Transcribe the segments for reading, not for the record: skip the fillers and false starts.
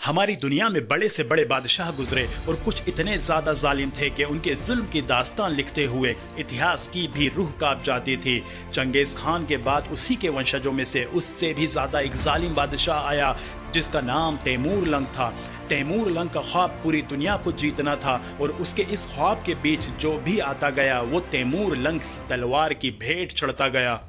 हमारी दुनिया में बड़े से बड़े बादशाह गुजरे और कुछ इतने ज्यादा जालिम थे कि उनके जुल्म की दास्तान लिखते हुए इतिहास की भी रूह कांप जाती थी। चंगेज खान के बाद उसी के वंशजों में से उससे भी ज्यादा एक जालिम बादशाह आया जिसका नाम तैमूर लंग था। तैमूर लंग का ख्वाब पूरी दुनिया को जीतना था और उसके इस ख्वाब के बीच जो भी आता गया वो तैमूर लंग तलवार की भेंट चढ़ता गया।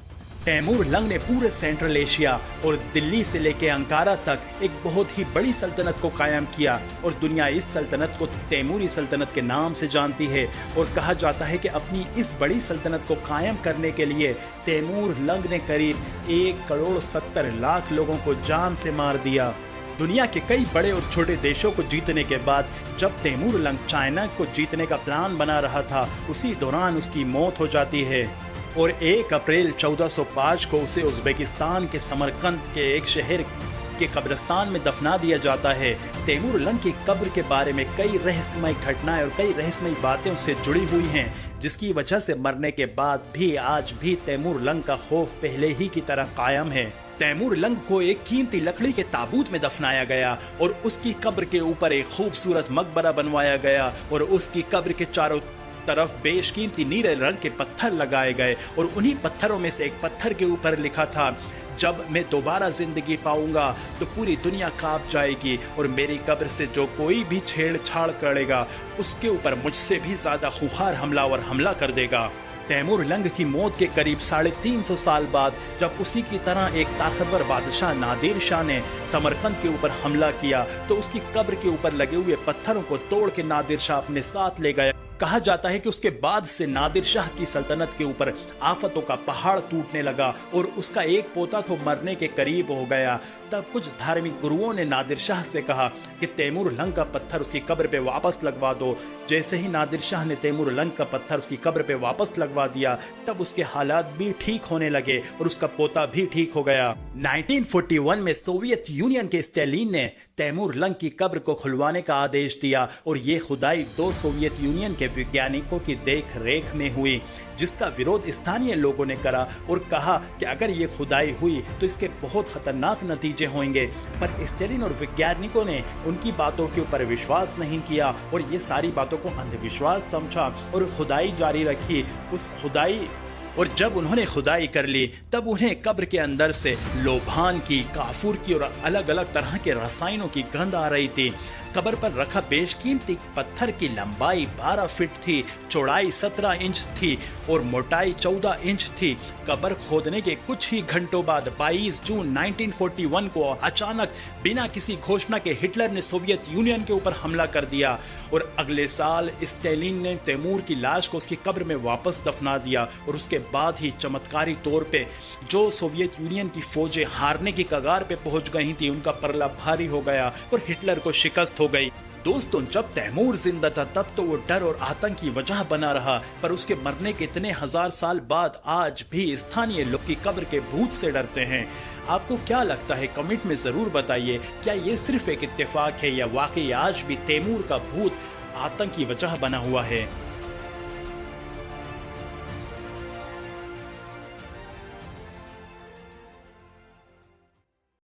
तैमूर लंग ने पूरे सेंट्रल एशिया और दिल्ली से लेकर अंकारा तक एक बहुत ही बड़ी सल्तनत को कायम किया और दुनिया इस सल्तनत को तैमूरी सल्तनत के नाम से जानती है। और कहा जाता है कि अपनी इस बड़ी सल्तनत को कायम करने के लिए तैमूर लंग ने करीब 1,70,00,000 लोगों को जान से मार दिया। दुनिया के कई बड़े और छोटे देशों को जीतने के बाद जब तैमूर लंग चाइना को जीतने का प्लान बना रहा था, उसी दौरान उसकी मौत हो जाती है और 1 अप्रैल 1405 को उसे उज़्बेकिस्तान के समरकंद के एक शहर के कब्रिस्तान में दफना दिया जाता है। तैमूर लंग की कब्र के बारे में कई रहस्यमय घटनाएं और कई रहस्यमय बातें उससे जुड़ी हुई हैं, जिसकी वजह से मरने के बाद भी आज भी तैमूर लंग का खौफ पहले ही की तरह कायम है। तैमूर लंग को एक कीमती लकड़ी के ताबूत में दफनाया गया और उसकी कब्र के ऊपर एक खूबसूरत मकबरा बनवाया गया और उसकी कब्र के चारों तरफ बेशकीमती नीले रंग के पत्थर लगाए गए और उन्हीं पत्थरों में से एक पत्थर के ऊपर लिखा था, जब मैं दोबारा जिंदगी पाऊंगा तो पूरी दुनिया कांप जाएगी और मेरी कब्र से जो कोई भी छेड़छाड़ करेगा उसके ऊपर मुझसे भी ज्यादा खूंखार हमलावर हमला कर देगा। तैमूर लंग की मौत के करीब 350 साल बाद जब उसी की तरह एक ताकतवर बादशाह नादिर शाह ने समरकंद के ऊपर हमला किया तो उसकी कब्र के ऊपर लगे हुए पत्थरों को तोड़ के नादिर शाह अपने साथ ले गया। कहा जाता है कि उसके बाद से नादिर शाह की सल्तनत के ऊपर आफतों का पहाड़ टूटने लगा और उसका एक पोता तो मरने के करीब हो गया। तब कुछ धार्मिक गुरुओं ने नादिर शाह से कहा कि तैमूर लंग का पत्थर उसकी कब्र पे वापस लगवा दो। जैसे ही नादिर शाह ने तैमूर लंग का पत्थर उसकी कब्र पे वापस लगवा दिया, तब उसके हालात भी ठीक होने लगे और उसका पोता भी ठीक हो गया। 1941 में सोवियत यूनियन के स्टालिन ने तैमूर लंग की कब्र को खुलवाने का आदेश दिया और ये खुदाई 2 सोवियत यूनियन के वैज्ञानिकों की देख रेख में हुई, जिसका विरोध स्थानीय लोगों ने करा और कहा कि अगर ये खुदाई हुई तो इसके बहुत खतरनाक नतीजे होंगे। पर स्टालिन और वैज्ञानिकों ने उनकी बातों के ऊपर विश्वास नहीं किया और ये सारी बातों को अंधविश्वास समझा और खुदाई जारी रखी। और जब उन्होंने खुदाई कर ली तब उन्हें कब्र के अंदर से लोभान की, काफूर की और अलग अलग तरह के रसायनों की गंध आ रही थी। कब्र पर रखा बेशकीमती पत्थर की लंबाई 12 फीट थी, चौड़ाई 17 इंच थी और मोटाई 14 इंच थी। कब्र खोदने के कुछ ही घंटों बाद 22 जून 1941 को अचानक बिना किसी घोषणा के हिटलर ने सोवियत यूनियन के ऊपर हमला कर दिया और अगले साल स्टालिन ने तैमूर की लाश को उसकी कब्र में वापस दफना दिया और उसके बाद ही चमत्कारी तौर पे जो सोवियत यूनियन की फौजें हारने की कगार पे पहुंच गई थी, उनका पलड़ा भारी हो गया और हिटलर को शिकस्त हो गई। दोस्तों, जब तैमूर जिंदा था तब तो वो डर और आतंक की वजह बना रहा, पर उसके मरने के इतने हजार साल बाद आज भी स्थानीय लोग की कब्र के भूत से डरते हैं। आपको क्या लगता है? कमेंट में जरूर बताइए। क्या ये सिर्फ एक इत्तेफाक है या वाकई आज भी तैमूर का भूत आतंक की वजह बना हुआ है?